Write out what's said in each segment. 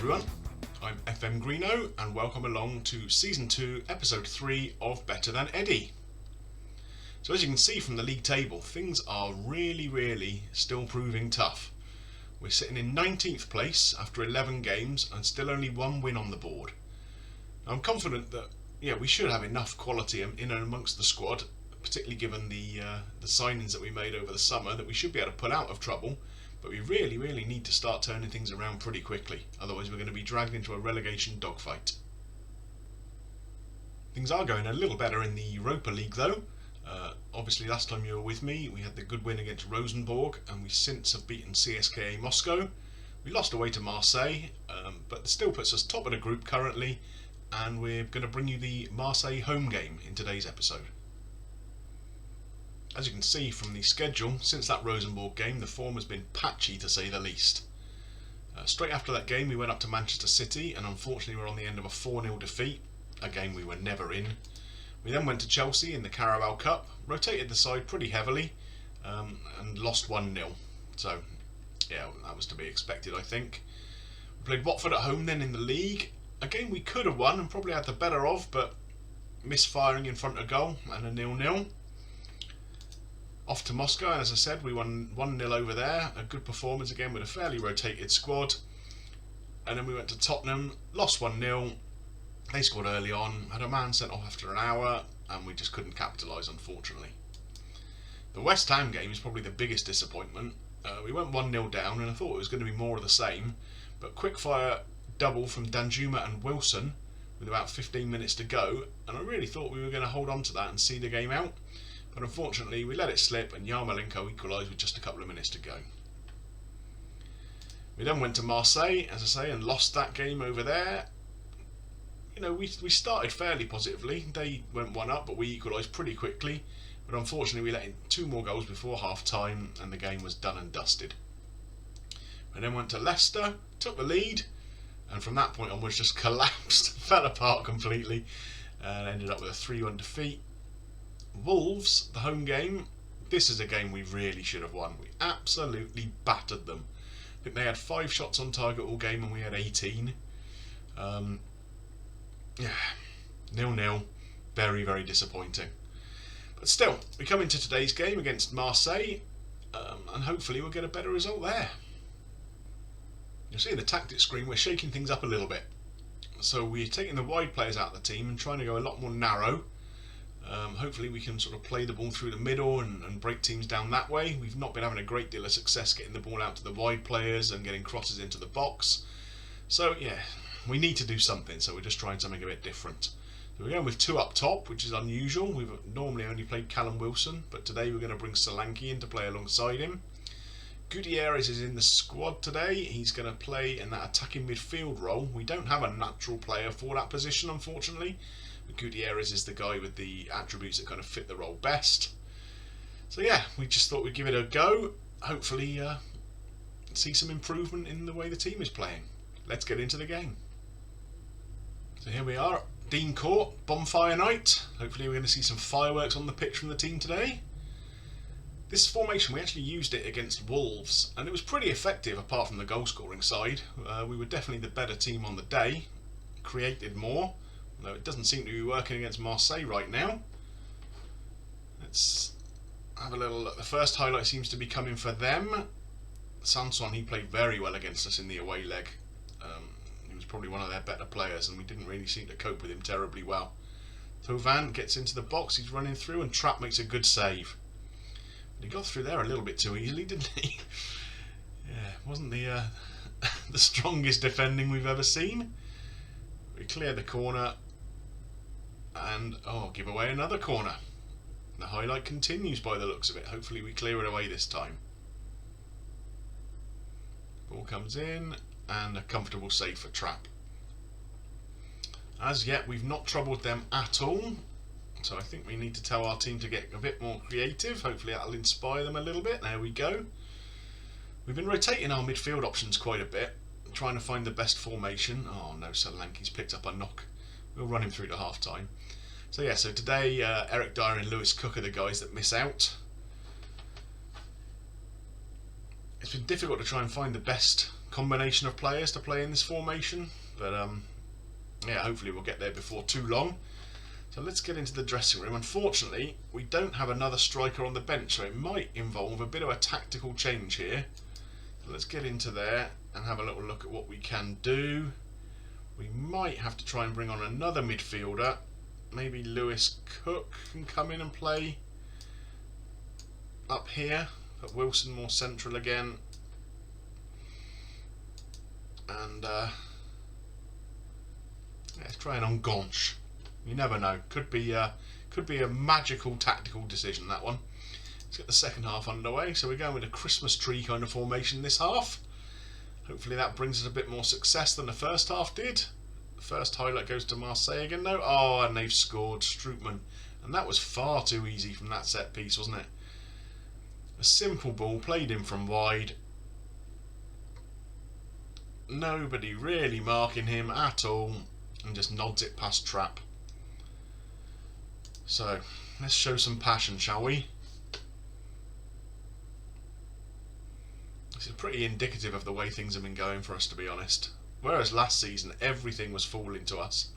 everyone, I'm FM Greeno and welcome along to Season 2, Episode 3 of Better Than Eddie. So as you can see from the league table, things are really still proving tough. We're sitting in 19th place after 11 games and still only one win on the board. Now, I'm confident that we should have enough quality in and amongst the squad, particularly given the signings that we made over the summer, that we should be able to pull out of trouble. But we really need to start turning things around pretty quickly, otherwise we're going to be dragged into a relegation dogfight. Things are going a little better in the Europa League though. Obviously last time you were with me we had the good win against Rosenborg, and we since have beaten CSKA Moscow. We lost away to Marseille, but it still puts us top of the group currently, and we're going to bring you the Marseille home game in today's episode. As you can see from the schedule, since that Rosenborg game the form has been patchy to say the least. Straight after that game we went up to Manchester City and unfortunately we're on the end of a 4-0 defeat, a game we were never in. We then went to Chelsea in the Carabao Cup, rotated the side pretty heavily and lost 1-0. So yeah, that was to be expected I think. We played Watford at home then in the league, a game we could have won and probably had the better of, but misfiring in front of goal and a 0-0. Off to Moscow, and as I said, we won 1-0 over there. A good performance again with a fairly rotated squad. And then we went to Tottenham, lost 1-0. They scored early on, had a man sent off after an hour, and we just couldn't capitalise, unfortunately. The West Ham game is probably the biggest disappointment. We went 1-0 down, and I thought it was going to be more of the same. But quick-fire double from Danjuma and Wilson with about 15 minutes to go, and I really thought we were going to hold on to that and see the game out. But unfortunately we let it slip and Yarmolenko equalised with just a couple of minutes to go. We then went to Marseille, as I say, and lost that game over there. We started fairly positively. They went 1 up, but we equalised pretty quickly. But unfortunately we let in 2 more goals before half time and the game was done and dusted. We then went to Leicester, took the lead, and from that point onwards just collapsed, fell apart completely, and ended up with a 3-1 defeat. Wolves, the home game, this is a game we really should have won. We absolutely battered them. I think they had 5 shots on target all game and we had 18. 0-0, very disappointing. But still, we come into today's game against Marseille, and hopefully we'll get a better result there. You'll see in the tactics screen we're shaking things up a little bit. So we're taking the wide players out of the team and trying to go a lot more narrow. Hopefully we can sort of play the ball through the middle and break teams down that way. We've not been having a great deal of success getting the ball out to the wide players and getting crosses into the box. So yeah, we need to do something, so we're just trying something a bit different. So we're going with 2 up top, which is unusual. We've normally only played Callum Wilson, but today we're going to bring Solanke in to play alongside him. Gutierrez is in the squad today. He's going to play in that attacking midfield role. We don't have a natural player for that position, unfortunately. Gutierrez is the guy with the attributes that kind of fit the role best. So yeah, we just thought we'd give it a go. Hopefully see some improvement in the way the team is playing. Let's get into the game. So here we are, Dean Court, Bonfire night. Hopefully we're going to see some fireworks on the pitch from the team today. This formation, we actually used it against Wolves, and it was pretty effective apart from the goal scoring side. We were definitely the better team on the day, created more. Though it doesn't seem to be working against Marseille right now. Let's have a little look. The first highlight seems to be coming for them. Sanson, he played very well against us in the away leg. He was probably one of their better players and we didn't really seem to cope with him terribly well. Thauvin gets into the box, he's running through and Trapp makes a good save. But he got through there a little bit too easily, didn't he? Yeah, wasn't the the strongest defending we've ever seen. We clear the corner. And, give away another corner. The highlight continues by the looks of it. Hopefully we clear it away this time. Ball comes in, and a comfortable save for Trapp. As yet, we've not troubled them at all. So I think we need to tell our team to get a bit more creative. Hopefully that'll inspire them a little bit. There we go. We've been rotating our midfield options quite a bit, trying to find the best formation. Oh no, Solanke's picked up a knock. We'll run him through to half time. So yeah, so today Eric Dyer and Lewis Cook are the guys that miss out. It's been difficult to try and find the best combination of players to play in this formation, but yeah, hopefully we'll get there before too long. So let's get into the dressing room. Unfortunately, we don't have another striker on the bench, so it might involve a bit of a tactical change here. So let's get into there and have a little look at what we can do. We might have to try and bring on another midfielder. Maybe Lewis Cook can come in and play up here, but Wilson more central again. And let's try an Enganche. You never know. Could be a magical tactical decision, that one. Let's get the second half underway. So we're going with a Christmas tree kind of formation this half. Hopefully that brings us a bit more success than the first half did. The first highlight goes to Marseille again though. Oh, and they've scored, Strootman. And that was far too easy from that set piece, wasn't it? A simple ball played in from wide. Nobody really marking him at all, and just nods it past Trapp. So let's show some passion, shall we? This is pretty indicative of the way things have been going for us, to be honest. Whereas last season everything was falling to us,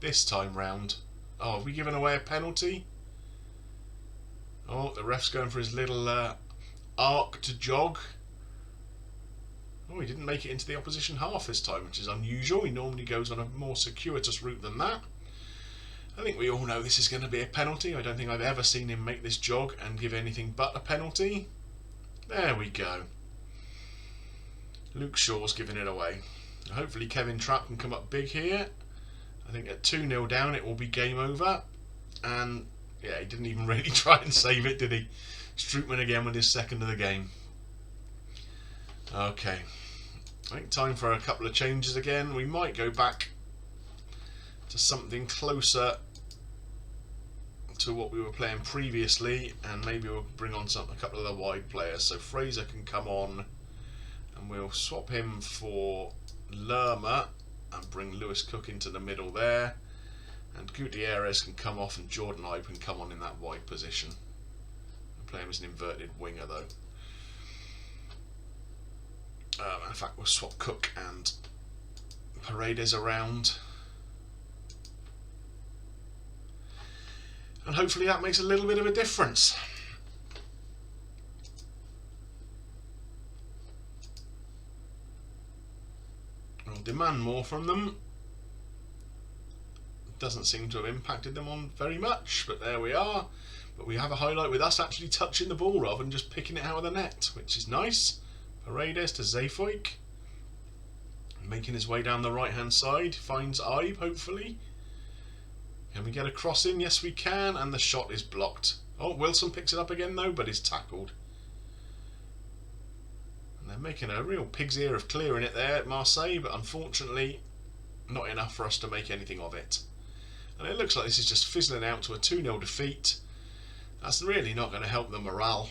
this time round, oh, have we given away a penalty? Oh, the ref's going for his little arc to jog. Oh, he didn't make it into the opposition half this time, which is unusual. He normally goes on a more circuitous route than that. I think we all know this is going to be a penalty. I don't think I've ever seen him make this jog and give anything but a penalty. There we go. Luke Shaw's giving it away. Hopefully Kevin Trapp can come up big here. I think at 2-0 down it will be game over. And yeah, he didn't even really try and save it, did he? Strootman again with his second of the game. Okay, I think time for a couple of changes again. We might go back to something closer to what we were playing previously, and maybe we'll bring on a couple of the wide players. So Fraser can come on, and we'll swap him for Lerma and bring Lewis Cook into the middle there, and Gutierrez can come off and Jordan Ibe can come on in that wide position. I'll play him as an inverted winger though. In fact, we'll swap Cook and Paredes around, and hopefully that makes a little bit of a difference. We'll demand more from them. Doesn't seem to have impacted them on very much, but there we are. But we have a highlight with us actually touching the ball rather than just picking it out of the net, which is nice. Paredes to Zeefuik, making his way down the right hand side, finds Ibe hopefully. Can we get a cross in? Yes we can, and the shot is blocked. Oh, Wilson picks it up again though, but is tackled. And they're making a real pig's ear of clearing it there at Marseille, but unfortunately not enough for us to make anything of it. And it looks like this is just fizzling out to a 2-0 defeat. That's really not going to help the morale.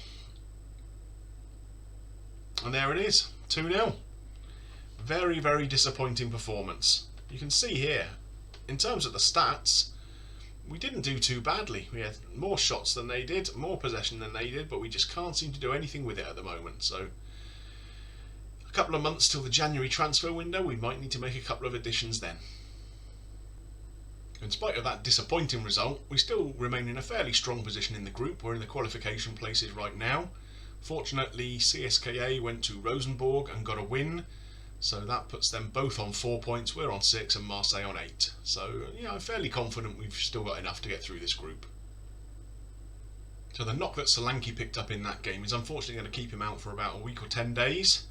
And there it is, 2-0. Very, very disappointing performance. You can see here, in terms of the stats, we didn't do too badly. We had more shots than they did, more possession than they did, but we just can't seem to do anything with it at the moment. So, a couple of months till the January transfer window, we might need to make a couple of additions then. In spite of that disappointing result, we still remain in a fairly strong position in the group. We're in the qualification places right now. Fortunately, CSKA went to Rosenborg and got a win, so that puts them both on 4 points. We're on 6 and Marseille on 8. So, yeah, I'm fairly confident we've still got enough to get through this group. So the knock that Solanke picked up in that game is unfortunately going to keep him out for about a week or 10 days.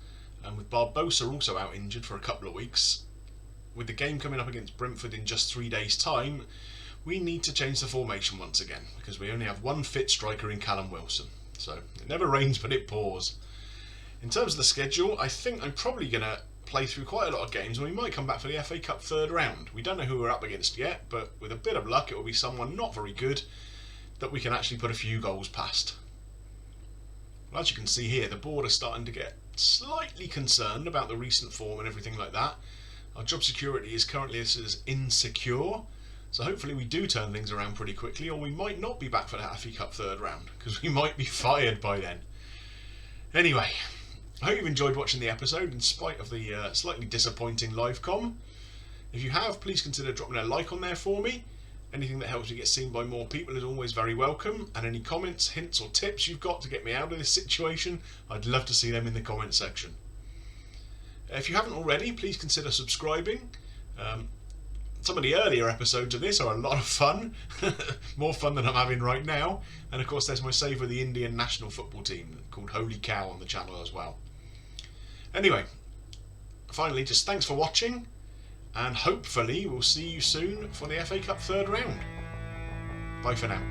And with Barbosa also out injured for a couple of weeks, with the game coming up against Brentford in just 3 days' time, we need to change the formation once again, because we only have one fit striker in Callum Wilson. So it never rains but it pours. In terms of the schedule, I think I'm probably going to play through quite a lot of games, and we might come back for the FA Cup third round. We don't know who we're up against yet, but with a bit of luck it will be someone not very good that we can actually put a few goals past. Well, as you can see here, the board is starting to get slightly concerned about the recent form and everything like that. Our job security is currently listed as insecure. So hopefully we do turn things around pretty quickly, or we might not be back for the FA Cup third round, because we might be fired by then. Anyway, I hope you've enjoyed watching the episode in spite of the slightly disappointing live com. If you have, please consider dropping a like on there for me. Anything that helps me get seen by more people is always very welcome, and any comments, hints or tips you've got to get me out of this situation, I'd love to see them in the comment section. If you haven't already, please consider subscribing. Some of the earlier episodes of this are a lot of fun, more fun than I'm having right now, and of course there's my save with the Indian national football team called Holy Cow on the channel as well. Anyway, finally, just thanks for watching, and hopefully we'll see you soon for the FA Cup third round. Bye for now.